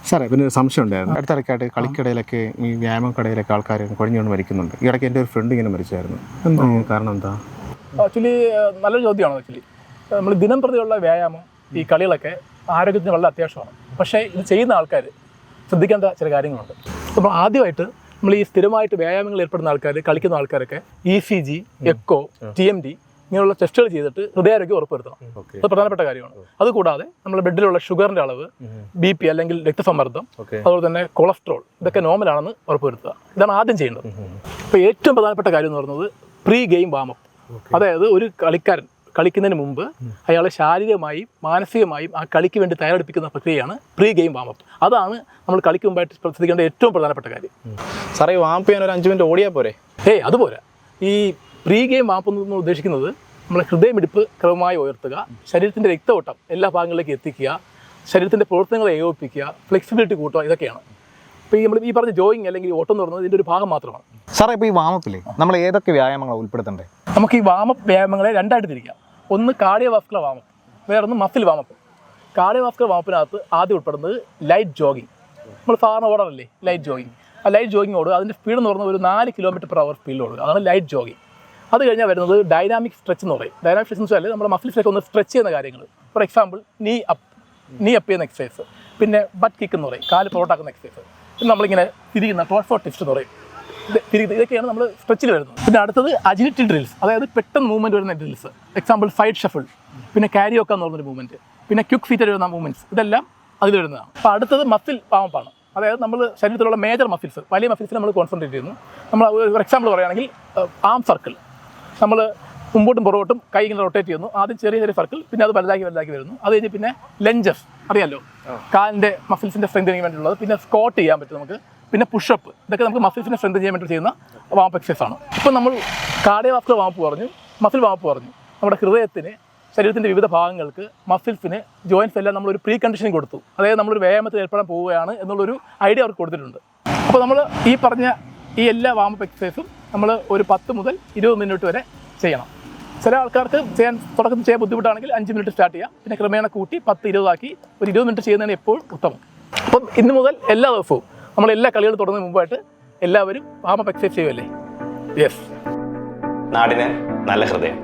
സാറേ പിന്നെ ഒരു സംശയം ഉണ്ടായിരുന്നു. അടുത്തിടയ്ക്കായിട്ട് കളിക്കടയിലൊക്കെ ഈ വ്യായാമ കടയിലൊക്കെ ആൾക്കാർ കുഴഞ്ഞുകൊണ്ട് മരിക്കുന്നുണ്ട്. ഈ ഇടയ്ക്ക് എൻ്റെ ഒരു ഫ്രണ്ട് ഇങ്ങനെ മരിച്ചായിരുന്നു. എന്താ കാരണം എന്താ? ആക്ച്വലി നല്ലൊരു ചോദ്യമാണ്. ആക്ച്വലി നമ്മൾ ദിനം പ്രതിയുള്ള വ്യായാമം ഈ കളികളൊക്കെ ആരോഗ്യത്തിന് വളരെ അത്യാവശ്യമാണ്. പക്ഷേ ഇത് ചെയ്യുന്ന ആൾക്കാർ ശ്രദ്ധിക്കേണ്ട ചില കാര്യങ്ങളുണ്ട്. അപ്പോൾ ആദ്യമായിട്ട് നമ്മൾ ഈ സ്ഥിരമായിട്ട് വ്യായാമങ്ങൾ ഏർപ്പെടുന്ന ആൾക്കാർ, കളിക്കുന്ന ആൾക്കാരൊക്കെ ECG, എക്കോ, TMD ഇങ്ങനെയുള്ള ടെസ്റ്റുകൾ ചെയ്തിട്ട് ഹൃദയാരോഗ്യം ഉറപ്പുവരുത്തണം. അത് പ്രധാനപ്പെട്ട കാര്യമാണ്. അതുകൂടാതെ നമ്മുടെ ബ്ലഡിലുള്ള ഷുഗറിൻ്റെ അളവ്, BP അല്ലെങ്കിൽ രക്തസമ്മർദ്ദം, അതുപോലെ തന്നെ കൊളസ്ട്രോൾ ഇതൊക്കെ നോർമലാണെന്ന് ഉറപ്പുവരുത്തുക. ഇതാണ് ആദ്യം ചെയ്യേണ്ടത്. ഇപ്പോൾ ഏറ്റവും പ്രധാനപ്പെട്ട കാര്യം എന്ന് പറയുന്നത് പ്രീ ഗെയിം വാമപ്പ്. അതായത് ഒരു കളിക്കാരൻ കളിക്കുന്നതിന് മുമ്പ് അയാളെ ശാരീരികമായും മാനസികമായും ആ കളിക്ക് വേണ്ടി തയ്യാറെടുപ്പിക്കുന്ന പ്രക്രിയയാണ് പ്രീ ഗെയിം വാമപ്പ്. അതാണ് നമ്മൾ കളിക്ക് മുമ്പായിട്ട് ശ്രദ്ധിക്കേണ്ട ഏറ്റവും പ്രധാനപ്പെട്ട കാര്യം. സാറേ വാമപ്പ് ചെയ്യാൻ ഒരു 5 മിനിറ്റ് ഓടിയാൽ പോരെ? അതുപോരാ. ഈ പ്രീ ഗെയിം വാമപ്പ് എന്ന് ഉദ്ദേശിക്കുന്നത് നമ്മളെ ഹൃദയമിടിപ്പ് ക്രമമായി ഉയർത്തുക, ശരീരത്തിൻ്റെ രക്തഓട്ടം എല്ലാ ഭാഗങ്ങളിലേക്ക് എത്തിക്കുക, ശരീരത്തിൻ്റെ പ്രവർത്തനങ്ങളെ ഏകോപിപ്പിക്കുക, ഫ്ലെക്സിബിലിറ്റി കൂട്ടുക, ഇതൊക്കെയാണ്. ഇപ്പോൾ നമ്മൾ ഈ പറഞ്ഞ ജോയിങ് അല്ലെങ്കിൽ ഓട്ടം എന്ന് പറയുന്നത് ഇതിൻ്റെ ഒരു ഭാഗം മാത്രമാണ്. സാറേ ഇപ്പോൾ ഈ വാമപ്പിൽ നമ്മൾ ഏതൊക്കെ വ്യായാമങ്ങളാണ് ഉൾപ്പെടുത്തേണ്ടത്? നമുക്ക് ഈ വാമപ്പ് വ്യായാമങ്ങളെ രണ്ടായിട്ട് തിരിക്കാം. ഒന്ന് കാർഡിയോവാസ്കുലർ വാമപ്പ്, വേറൊന്ന് മസിൽ വാമപ്പ്. കാർഡിയോവാസ്കുലർ വാമപ്പിനകത്ത് ആദ്യം ഉൾപ്പെടുന്നത് ലൈറ്റ് ജോഗിങ്. നമ്മൾ സാധാരണ ഓടാറല്ലേ ലൈറ്റ് ജോഗിങ്. ആ ലൈറ്റ് ജോഗിങ് ഓടുക, അതിൻ്റെ സ്പീഡ് എന്ന് പറയുന്നത് ഒരു 4 km/h സ്പീഡിൽ ഓടുക, അതാണ് ലൈറ്റ് ജോഗിങ്. അത് കഴിഞ്ഞാൽ വരുന്നത് ഡൈനാമിക് സ്ട്രെച്ച് എന്ന് പറയും. ഡൈനാമിക് സ്ട്രെച്ച് എന്ന് വെച്ചാൽ നമ്മുടെ മസിൽസിലേക്ക് ഒന്ന് സ്ട്രെച്ച് ചെയ്യുന്ന കാര്യങ്ങൾ. ഫോർ എക്സാമ്പിൾ നീ അപ്പ് ചെയ്യുന്ന എക്സസൈസ്, പിന്നെ ബട്ട് കിക്ക് എന്ന് പറയും, കാല് പുറത്താക്കുന്ന എക്സസൈസ്, പിന്നെ നമ്മളിങ്ങനെ തിരിക്കുന്ന ടോൾഫോ ടിസ്റ്റ് എന്ന് പറയും. ഇതൊക്കെയാണ് നമ്മൾ സ്ട്രെച്ചിൽ വരുന്നത്. പിന്നെ അടുത്തത് അജിലിറ്റി ഡ്രിൽസ്, അതായത് പെട്ടെന്ന് മൂവ്മെൻറ്റ് വരുന്ന ഡ്രിൽസ്. എക്സാമ്പിൾ സൈഡ് ഷഫിൾ, പിന്നെ ക്യാരിയോക്ക എന്ന് പറഞ്ഞൊരു മൂവ്മെൻറ്റ്, പിന്നെ ക്വിക്ക് ഫീറ്റ് വരുന്ന മൂവ്മെൻറ്റ്സ്, ഇതെല്ലാം അതിൽ വരുന്നതാണ്. അപ്പോൾ അടുത്തത് മസിൽ വാമപ്പാണ്. അതായത് നമ്മൾ ശരീരത്തിലുള്ള മേജർ മസിൽസ്, വലിയ മസിൽസിൽ നമ്മൾ കോൺസെൻട്രേറ്റ് ചെയ്യുന്നു. നമ്മൾ ഒരു എക്സാമ്പിൾ പറയുകയാണെങ്കിൽ ആം സർക്കിൾ, നമ്മൾ മുമ്പോട്ടും പുറകോട്ടും കൈ ഇങ്ങനെ റൊട്ടേറ്റ് ചെയ്യുന്നു. ആദ്യം ചെറിയ ചെറിയ സർക്കിൾ, പിന്നെ അത് വലുതാക്കി വരുന്നു. അത് കഴിഞ്ഞ് പിന്നെ ലഞ്ചസ്, അറിയാമല്ലോ, കാലിൻ്റെ മസിൽസിൻ്റെ സ്ട്രെങ്തനിങ് വേണ്ടിയുള്ളത്. പിന്നെ സ്ക്വാട്ട് ചെയ്യാൻ പറ്റും നമുക്ക്, പിന്നെ പുഷപ്പ്, ഇതൊക്കെ നമുക്ക് മസിൽസിനെ സ്ട്രെങ്തൻ ചെയ്യാൻ വേണ്ടി ചെയ്യുന്ന വാമപ്പ് എക്സസൈസ് ആണ്. ഇപ്പോൾ നമ്മൾ കാർഡിയോവാസ്കുലർ വാമപ്പ് പറഞ്ഞു, മസിൽ വാമപ്പ് പറഞ്ഞു. നമ്മുടെ ഹൃദയത്തിന്, ശരീരത്തിൻ്റെ വിവിധ ഭാഗങ്ങൾക്ക്, മസിൽസിന്, ജോയിൻസ് എല്ലാം നമ്മളൊരു പ്രീ കണ്ടീഷനിങ് കൊടുത്തു. അതായത് നമ്മളൊരു വ്യായാമത്തിൽ ഏർപ്പെടാൻ പോവുകയാണ് എന്നുള്ളൊരു ഐഡിയ അവർക്ക് കൊടുത്തിട്ടുണ്ട്. അപ്പോൾ നമ്മൾ ഈ പറഞ്ഞ ഈ എല്ലാ വാമപ്പ് എക്സസൈസും നമ്മൾ ഒരു 10 മുതൽ 20 മിനിറ്റ് വരെ ചെയ്യണം. ചില ആൾക്കാർക്ക് തുടക്കത്തിൽ ചെയ്യാൻ ബുദ്ധിമുട്ടാണെങ്കിൽ 5 മിനിറ്റ് സ്റ്റാർട്ട് ചെയ്യാം, പിന്നെ ക്രമേണ കൂട്ടി 10-20 ആക്കി ഒരു 20 മിനിറ്റ് ചെയ്യുന്നതിന് എപ്പോഴും ഉത്തമം. അപ്പം ഇന്ന് മുതൽ എല്ലാ ദിവസവും നമ്മൾ എല്ലാ കളികളും തുടങ്ങുന്നതിന് മുമ്പായിട്ട് എല്ലാവരും വാമപ്പ് എക്സസൈസ് ചെയ്യുമല്ലേ? യെസ്. നാടിന് നല്ല ഹൃദയം.